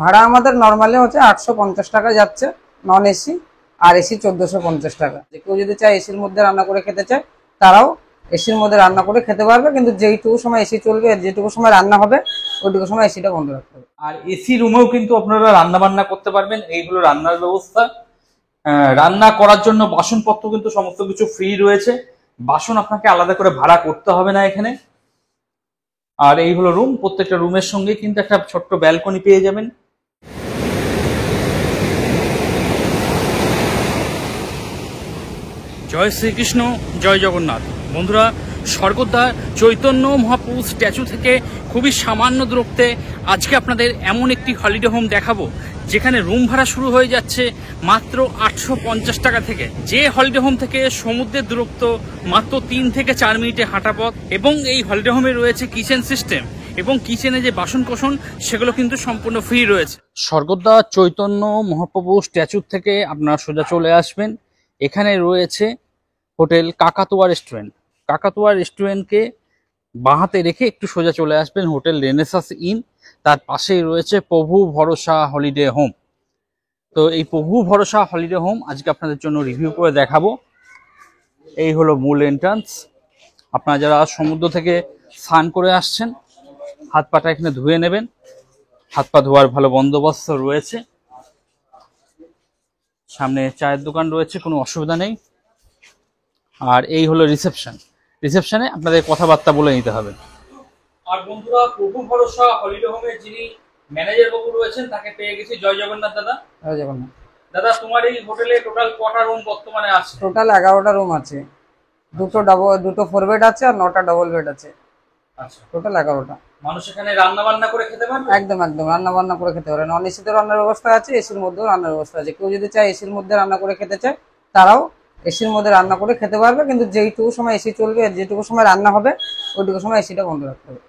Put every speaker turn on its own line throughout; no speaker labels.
ভাড়া আমাদের নর্মালি হচ্ছে 850 টাকা যাচ্ছে নন এসি, আর এসি 1450 টাকা। কেউ যদি চায় এসির মধ্যে রান্না করে খেতে চায় তারাও এসির মধ্যে রান্না করে খেতে পারবে, কিন্তু যেইটুকু সময় এসি চলবে যেটুকু সময় রান্না হবে ওইটুকু সময় এসিটা বন্ধ রাখতে হবে।
আর এসি রুমেও কিন্তু আপনারা রান্না বান্না করতে পারবেন। এই হলো রান্নার ব্যবস্থা। রান্না করার জন্য বাসনপত্র কিন্তু সমস্ত কিছু ফ্রি রয়েছে, বাসন আপনাকে আলাদা করে ভাড়া করতে হবে না এখানে। আর এই হলো রুম, প্রত্যেকটা রুমের সঙ্গে কিন্তু একটা ছোট্ট ব্যালকনি পেয়ে যাবেন। জয় শ্রীকৃষ্ণ, জয় জগন্নাথ। বন্ধুরা, স্বর্গদ্বার চৈতন্য মহাপ্রভু স্ট্যাচু থেকে খুবই সামান্য দূরত্বে আজকে আপনাদের এমন একটি হলিডে হোম দেখাবো যেখানে রুম ভাড়া শুরু হয়ে যাচ্ছে মাত্র 850 টাকা থেকে। যে হলিডে হোম থেকে সমুদ্রের দূরত্ব মাত্র 3 থেকে 4 মিনিটে হাঁটা পথ, এবং এই হলিডে হোমে রয়েছে কিচেন সিস্টেম, এবং কিচেনে যে বাসন কোসন সেগুলো কিন্তু সম্পূর্ণ ফ্রি রয়েছে। স্বর্গদ্বার চৈতন্য মহাপ্রভু স্ট্যাচু থেকে আপনারা সোজা চলে আসবেন, এখানে রয়েছে হোটেল কাকাতুয়া রেস্টুরেন্ট। কাকাতুয়া রেস্টুরেন্টকে বাঁহাতে রেখে একটু সোজা চলে আসবেন হোটেল রেনেসাস ইন, তার পাশেই রয়েছে প্রভু ভরসা হলিডে হোম। তো এই প্রভু ভরসা হলিডে হোম আজকে আপনাদের জন্য রিভিউ করে দেখাবো। এই হলো মূল এন্ট্রান্স। আপনারা যারা সমুদ্র থেকে স্নান করে আসছেন হাত পাটা এখানে ধুয়ে নেবেন, হাত পা ধোয়ার ভালো বন্দোবস্ত রয়েছে। সামনে চায়ের দোকান রয়েছে, কোনো অসুবিধা নেই। আর এই হলো রিসেপশন, রিসেপশনে আপনাদের কথাবার্তা বলে নিতে হবে। আর বন্ধুরা, প্রভু ভরসা হলিডে হোমের যিনি ম্যানেজার বাবু রয়েছেন তাকে পেয়ে গেছি। জয় জগন্নাথ দাদা।
জয় জগন্নাথ
দাদা, তোমার এই হোটেলে টোটাল কটা রুম বর্তমানে আছে?
টোটাল 11টা রুম আছে, দুটো 4 বেড আছে আর 9টা ডবল বেড আছে।
আচ্ছা,
টোটাল 11টা।
মানুষ এখানে রান্না বান্না করে খেতে পারবে?
একদম একদম রান্না বান্না করে খেতে পারে। নন এসিতে রান্নার ব্যবস্থা আছে, এসির মধ্যেও রান্নার ব্যবস্থা আছে। কেউ যদি চায় এসির মধ্যে রান্না করে খেতে চায় তারাও এসির মধ্যে রান্না করে খেতে পারবে, কিন্তু যেইটুকু সময় এসি চলবে যেটুকু সময় রান্না হবে ওইটুকু সময় এসিটা বন্ধ রাখতে হবে।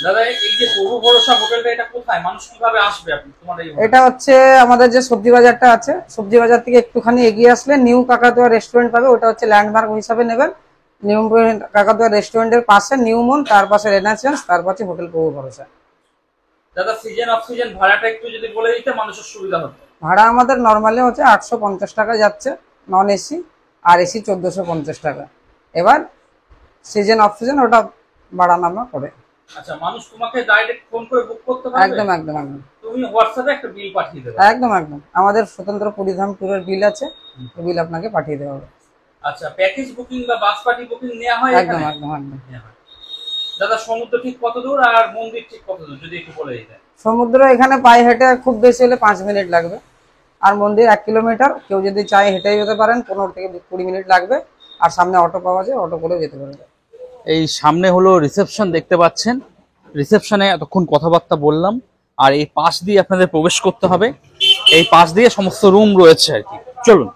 দাদা, এই যে প্রভু ভরসা হোটেলটা এটা কোথায়, মানুষ কিভাবে আসবে আপনি তোমার এই?
এটা হচ্ছে আমাদের যে সবজি বাজারটা আছে, সবজি বাজার থেকে একটুখানি এগিয়ে আসলে নিউ কাকাতুয়া রেস্টুরেন্ট পাবে। ওটা হচ্ছে ল্যান্ডমার্ক হিসাবে নেবেন। নিউ কাকাতুয়া রেস্টুরেন্টের পাশে নিউ মুন, তার পাশে রেনেসান্স, তার পাশে হোটেল প্রভু ভরসা।
দাদা, সিজন অফ সিজন ভাড়াটা একটু যদি বলে দিতে মানুষের সুবিধা হতো।
ভাড়া আমাদের নর্মালি হচ্ছে 850 টাকা যাচ্ছে নন এসি, আর এসি 1450 টাকা। এবার সিজন অফ সিজন ওটা বাড়ানো করে।
আচ্ছা, মানুষ তোমাকে ডাইরেক্ট ফোন করে বুক করতে পারবে?
একদম একদম একদম।
তুমি হোয়াটসঅ্যাপে একটা বিল পাঠিয়ে দেবে?
একদম একদম। আমাদের স্বতন্ত্র পরিধান ট্যুরের বিল আছে, ওই বিল আপনাকে পাঠিয়ে দেওয়া হবে।
আচ্ছা, প্যাকেজ বুকিং বা বাস পার্টি বুকিং নেওয়া হয়?
একদম একদম একদম।
দাদা, সমুদ্র ঠিক কত দূর আর মন্দির ঠিক কত দূর যদি একটু বলে দিতেন?
সমুদ্র এখানে পায়ে হেঁটে খুব বেশি হলে 5 মিনিট লাগবে, আর মন্দির 1 কিলোমিটার। কেউ যদি চায় হেঁটেই যেতে পারেন, 15 থেকে 20 মিনিট লাগবে। আর সামনে অটো পাওয়া যায়, অটো করে যেতে পারবে।
এই সামনে হলো রিসেপশন, দেখতে পাচ্ছেন। রিসেপশনে এতক্ষণ কথাবার্তা বললাম, আর এই পাশ দিয়ে আপনাদের প্রবেশ করতে হবে। এই পাশ দিয়ে সমস্ত রুম রয়েছে আর কি। চলুন।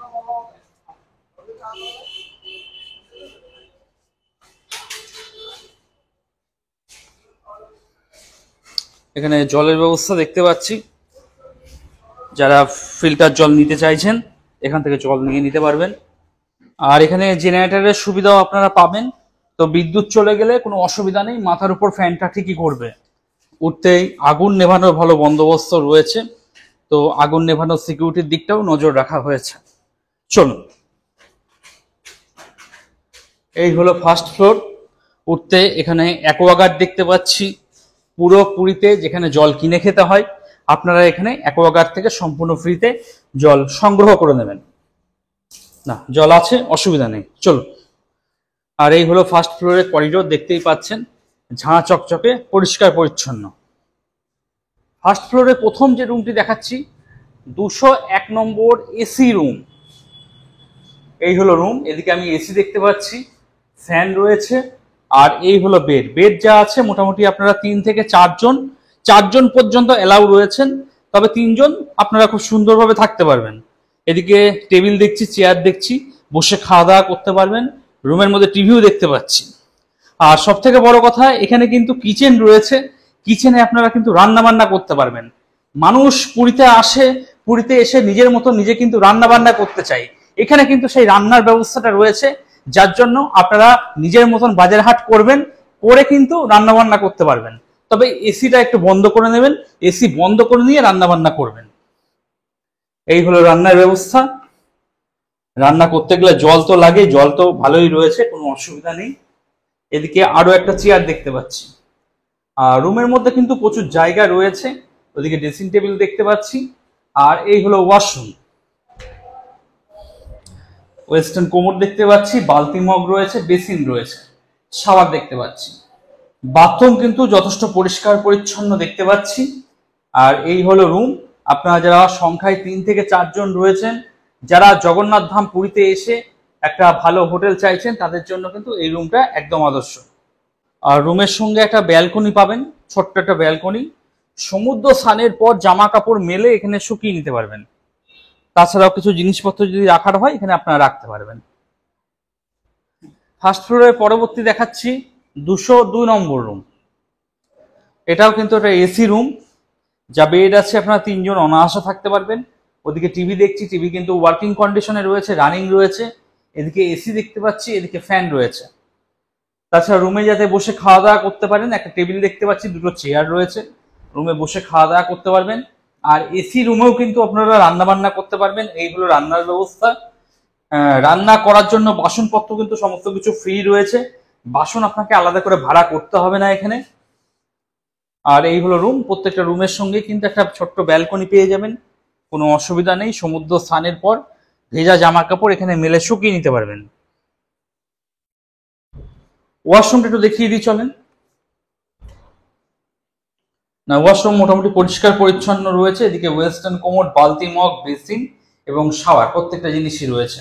এখানে জলের ব্যবস্থা দেখতে পাচ্ছি, যারা ফিল্টার জল নিতে চাইছেন এখান থেকে জল নিয়ে নিতে পারবেন। আর এখানে জেনারেটরের সুবিধাও আপনারা পাবেন। তো বিদ্যুৎ চলে গেলে কোনো অসুবিধা নেই, মাথার উপর ফ্যানটা ঠিকই করবে। উঠতেই আগুন নেভানোর ভালো বন্দোবস্ত রয়েছে, তো আগুন নেভানোর সিকিউরিটির দিকটাও নজর রাখা হয়েছে। চলুন। এই হলো ফার্স্ট ফ্লোর। উঠতে এখানে অ্যাকোয়াগার্ড দেখতে পাচ্ছি। পুরো পুরীতে যেখানে জল কিনে খেতে হয়, আপনারা এখানে অ্যাকোয়াগার্ড থেকে সম্পূর্ণ ফ্রিতে জল সংগ্রহ করে নেবেন। না, জল আছে, অসুবিধা নেই। চলো। আর এই হলো ফার্স্ট ফ্লোরের করিডোর, দেখতেই পাচ্ছেন, ঝাঁ চকচকে পরিষ্কার পরিচ্ছন্ন। ফার্স্ট ফ্লোরে প্রথম যে রুমটি দেখাচ্ছি 201 নম্বর এসি রুম। এই হলো রুম। এদিকে আমি এসি দেখতে পাচ্ছি, ফ্যান রয়েছে। আর এই হলো বেড। বেড যা আছে মোটামুটি আপনারা 3 থেকে 4 জন পর্যন্ত এলাউ রয়েছেন, তবে 3 জন আপনারা খুব সুন্দরভাবে থাকতে পারবেন। এদিকে টেবিল দেখছি, চেয়ার দেখছি, বসে খাওয়া দাওয়া করতে পারবেন। রুমের মধ্যে টিভিও দেখতে পাচ্ছি। আর সব থেকে বড় কথা, এখানে কিন্তু কিচেন রয়েছে। কিচেনে আপনারা কিন্তু রান্না বান্না করতে পারবেন। মানুষ পুরীতে আসে, পুরীতে এসে নিজের মতো নিজে কিন্তু রান্না বান্না করতে চাই। এখানে কিন্তু সেই রান্নার ব্যবস্থাটা রয়েছে, যার জন্য আপনারা নিজের মতন বাজার হাট করবেন, করে কিন্তু রান্না বান্না করতে পারবেন। তবে এসিটা একটু বন্ধ করে নেবেন, এসি বন্ধ করে নিয়ে রান্না বান্না করবেন। এই হলো রান্নার ব্যবস্থা। রান্না করতে গেলে জল তো লাগে, জল তো ভালোই রয়েছে, কোনো অসুবিধা নেই। এদিকে আরো একটা চেয়ার দেখতে পাচ্ছি। আর রুমের মধ্যে কিন্তু প্রচুর জায়গা রয়েছে। ওদিকে ড্রেসিং টেবিল দেখতে পাচ্ছি। আর এই হলো ওয়াশরুম, ওয়েস্টার্ন কোমোড দেখতে পাচ্ছি, বালতি মগ রয়েছে, বেসিন রয়েছে, শাওয়ার দেখতে পাচ্ছি। বাথরুম কিন্তু যথেষ্ট পরিষ্কার পরিচ্ছন্ন দেখতে পাচ্ছি। আর এই হলো রুম। আপনারা যারা সংখ্যায় 3 থেকে 4 জন রয়েছেন, যারা জগন্নাথ ধাম পুরীতে এসে একটা ভালো হোটেল চাইছেন, তাদের জন্য কিন্তু এই রুমটা একদম আদর্শ। আর রুমের সঙ্গে একটা ব্যালকনি পাবেন, ছোট্ট একটা ব্যালকনি। সমুদ্র স্নানের পর জামা কাপড় মেলে এখানে শুকিয়ে নিতে পারবেন। তাছাড়াও কিছু জিনিসপত্র যদি রাখার হয় এখানে আপনারা রাখতে পারবেন। ফার্স্ট ফ্লোরের পরবর্তী দেখাচ্ছি 202 নম্বর রুম। এটাও কিন্তু একটা এসি রুম, যা বেড আছে, আপনারা 3 জন অনায়াসে থাকতে পারবেন। ওদিকে টিভি দেখছি, টিভি কিন্তু ওয়ার্কিং কন্ডিশনে রয়েছে, রানিং রয়েছে। এদিকে এসি দেখতে পাচ্ছি, এদিকে ফ্যান রয়েছে। তাছাড়া রুমে যাতে বসে খাওয়া দাওয়া করতে পারেন, একটা টেবিল দেখতে পাচ্ছি, 2টো চেয়ার রয়েছে, রুমে বসে খাওয়া দাওয়া করতে পারবেন। আর এসি রুমেও কিন্তু আপনারা রান্না বান্না করতে পারবেন। এই হলো রান্নার ব্যবস্থা। রান্না করার জন্য বাসনপত্র কিন্তু সমস্ত কিছু ফ্রি রয়েছে, বাসন আপনাকে আলাদা করে ভাড়া করতে হবে না এখানে। আর এই হলো রুম। প্রত্যেকটা রুমের সঙ্গে কিন্তু একটা ছোট্ট ব্যালকনি পেয়ে যাবেন, কোনো অসুবিধা নেই। সমুদ্র স্নানের পর ভেজা জামা কাপড় এখানে মেলে শুকিয়ে নিতে পারবেন। ওয়াশরুমটা একটু দেখিয়ে দিই, চলেন। না, ওয়াশরুম মোটামুটি পরিষ্কার পরিচ্ছন্ন রয়েছে। এদিকে ওয়েস্টার্ন কোমোড, বালতি মগ, বেসিন এবং শাওয়ার প্রত্যেকটা জিনিসই রয়েছে।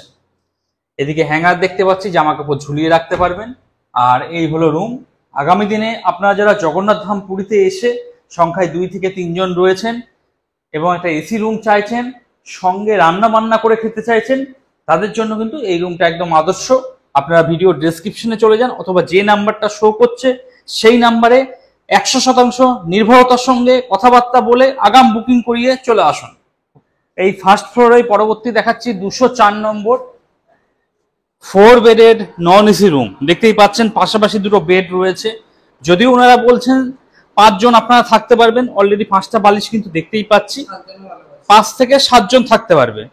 এদিকে হ্যাঙ্গার দেখতে পাচ্ছি, জামা কাপড় ঝুলিয়ে রাখতে পারবেন। আর এই হলো রুম। আগামী দিনে আপনারা যারা জগন্নাথ ধাম পুরীতে এসে সংখ্যায় 2 থেকে 3 জন রয়েছেন এবং একটা এসি রুম চাইছেন, সঙ্গে রান্না বান্না করে খেতে চাইছেন, তাদের জন্য কিন্তু এই রুমটা একদম আদর্শ। আপনারা ভিডিও ডেসক্রিপশনে চলে যান, অথবা যে নাম্বারটা শো করছে সেই নাম্বারে 100% নির্ভরতার সঙ্গে কথাবার্তা বলে আগাম বুকিং করিয়ে চলে আসুন। এই ফার্স্ট ফ্লোরে পরবর্তী দেখাচ্ছি 204 নম্বর 4 বেডের নন এসি রুম। দেখতেই পাচ্ছেন পাশাপাশি 2টো বেড রয়েছে। যদিও ওনারা বলছেন 5 জন আপনারা থাকতে পারবেন, অলরেডি 5টা বালিশ কিন্তু দেখতেই পাচ্ছি। 5 থেকে 7 জন থাকতে পারবে,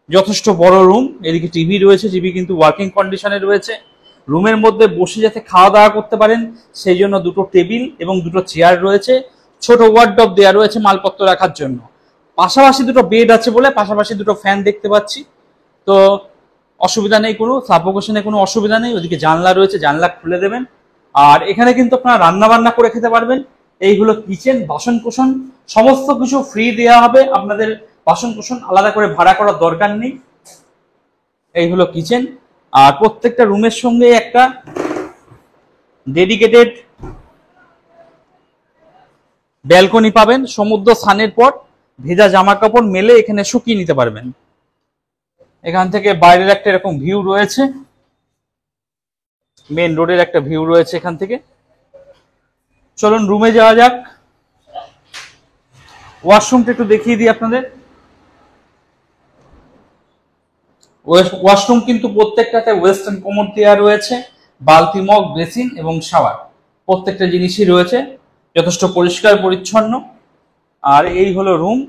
যথেষ্ট বড় রুম। এদিকে টিভি রয়েছে, টিভি কিন্তু ওয়ার্কিং কন্ডিশনে রয়েছে। রুমের মধ্যে বসে যাতে খাওয়া দাওয়া করতে পারেন সেই জন্য 2টো টেবিল এবং 2টো চেয়ার রয়েছে। ছোট ওয়ার্ডরোব দেওয়া রয়েছে মালপত্র রাখার জন্য। পাশাপাশি 2টো বেড আছে বলে পাশাপাশি 2টো ফ্যান দেখতে পাচ্ছি। তো অসুবিধা নেই, কোনো সাফোকেশনে কোনো অসুবিধা নেই। ওদিকে জানলা রয়েছে, জানলা খুলে দেবেন। আর এখানে কিন্তু আপনারা রান্না বান্না করে খেতে পারবেন। এইগুলো কিচেন, বাসন কোসন সমস্ত কিছু ফ্রি দেওয়া হবে, আপনাদের বাসন কোসন আলাদা করে ভাড়া করার দরকার নেই। এই হলো কিচেন। আর প্রত্যেকটা রুমের সঙ্গে একটা ডেডিকেটেড ব্যালকনি পাবেন। সমুদ্র স্নানের পর ভেজা জামা কাপড় মেলে এখানে শুকিয়ে নিতে পারবেন। এখান থেকে বাইরের একটা এরকম ভিউ রয়েছে, মেন রোডের একটা ভিউ রয়েছে এখান থেকে। চলুন রুমে যাওয়া যাক। ওয়াশরুমটা একটু দেখিয়ে দিই আপনাদের। ওয়াশরুম কিন্তু প্রত্যেকটাতে ওয়েস্টার্ন কোমোড দেওয়া রয়েছে, বালতি মগ, বেসিন এবং শাওয়ার প্রত্যেকটা জিনিসই রয়েছে, যথেষ্ট পরিষ্কার পরিচ্ছন্ন। আর এই হলো রুম।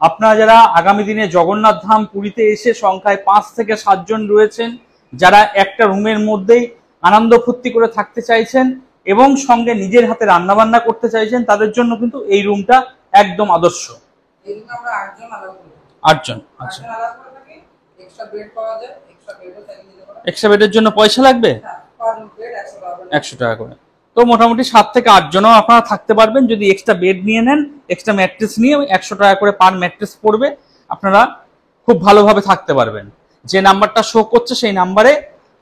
আপনারা যারা আগামী দিনে জগন্নাথ ধাম পুরীতে এসে সংখ্যায় 5 থেকে 7 জন রয়েছেন, যারা একটা রুমের মধ্যেই আনন্দ ফুর্তি করে থাকতে চাইছেন এবং সঙ্গে নিজের হাতে রান্না বান্না করতে চাইছেন, তাদের জন্য কিন্তু এই রুমটা একদম আদর্শ।
এই রুমে আমরা 8 জন আলাদা করি।
8 জন, আচ্ছা।
আলাদা করে থাকি। এক্সট্রা বেড পাওয়া যায়, এক্সট্রা বেডও চাইলে নিতে পারেন।
এক্সট্রা বেডের জন্য পয়সা লাগবে?
হ্যাঁ, পার বেড 100 টাকা।
100 টাকা করে। তো মোটামুটি 7 থেকে 8 জনও আপনারা থাকতে পারবেন। যদি এক্সট্রা বেড নিয়ে নেন, এক্সট্রা ম্যাট্রেস নিয়ে 100 টাকা করে পার ম্যাট্রেস পড়বে, আপনারা খুব ভালোভাবে থাকতে পারবেন। যে নাম্বারটা শো করছে সেই নাম্বারে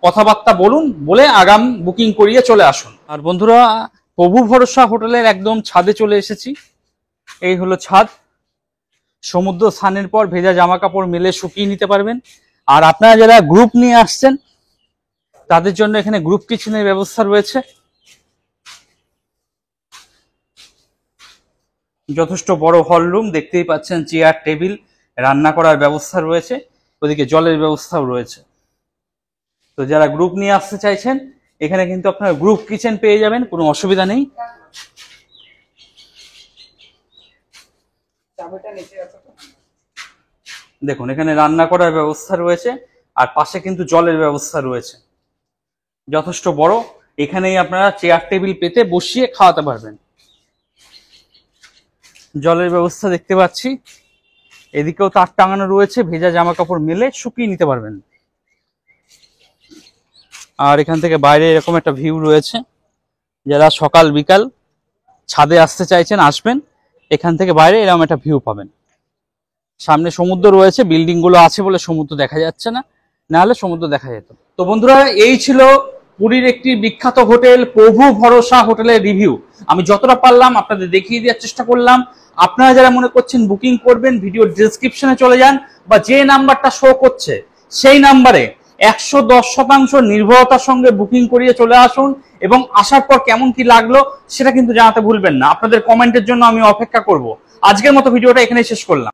কথাবার্তা বলুন, বলে আগাম বুকিং করিয়ে চলে আসুন। আর বন্ধুরা, প্রভু ভরসা হোটেলের একদম ছাদে চলে এসেছি। এই হলো ছাদ। সমুদ্র স্নানের পর ভেজা জামা কাপড় মেলে শুকিয়ে নিতে পারবেন। আর আপনারা যারা গ্রুপ নিয়ে আসছেন তাদের জন্য এখানে গ্রুপ কিচেনের ব্যবস্থা রয়েছে। যথেষ্ট বড় হল রুম দেখতেই পাচ্ছেন, চেয়ার টেবিল, রান্না করার ব্যবস্থা রয়েছে, ওদিকে জলের ব্যবস্থাও রয়েছে। তো যারা গ্রুপ নিয়ে আসতে চাইছেন এখানে কিন্তু আপনারা গ্রুপ কিচেন পেয়ে যাবেন, কোনো অসুবিধা নেই।
চাবিটা নিচে আছে তো।
দেখুন এখানে রান্না করার ব্যবস্থা রয়েছে, আর পাশে কিন্তু জলের ব্যবস্থা রয়েছে যথেষ্ট বড়। এখানেই আপনারা চেয়ার টেবিল পেতে বসিয়ে খাওয়াতে পারবেন। জলের ব্যবস্থা দেখতে পাচ্ছি, এদিকেও তার টাঙানো রয়েছে, ভেজা জামা কাপড় মেলে শুকিয়ে নিতে পারবেন। আর এখান থেকে বাইরে এরকম একটা ভিউ রয়েছে, যারা সকাল বিকাল ছাদে আসতে চাইছেন আসবেন, এখান থেকে বাইরে এরকম একটা ভিউ পাবেন। সামনে সমুদ্র রয়েছে, বিল্ডিং গুলো আছে বলে সমুদ্র দেখা যাচ্ছে না, নাহলে সমুদ্র দেখা যেত। তো বন্ধুরা, এই ছিল পুরীর একটি বিখ্যাত হোটেল প্রভু ভরসা হোটেলের রিভিউ। আমি যতটা পারলাম আপনাদের দেখিয়ে দেওয়ার চেষ্টা করলাম। আপনারা যারা মনে করছেন বুকিং করবেন, ভিডিও ডেসক্রিপশনে চলে যান, বা যে নাম্বারটা শো করছে সেই নাম্বারে 110% নির্ভরতার সঙ্গে বুকিং করিয়ে চলে আসুন, এবং আসার পর কেমন কি লাগলো সেটা কিন্তু জানাতে ভুলবেন না। আপনাদের কমেন্টের জন্য আমি অপেক্ষা করব। আজকের মতো ভিডিওটা এখানেই শেষ করলাম।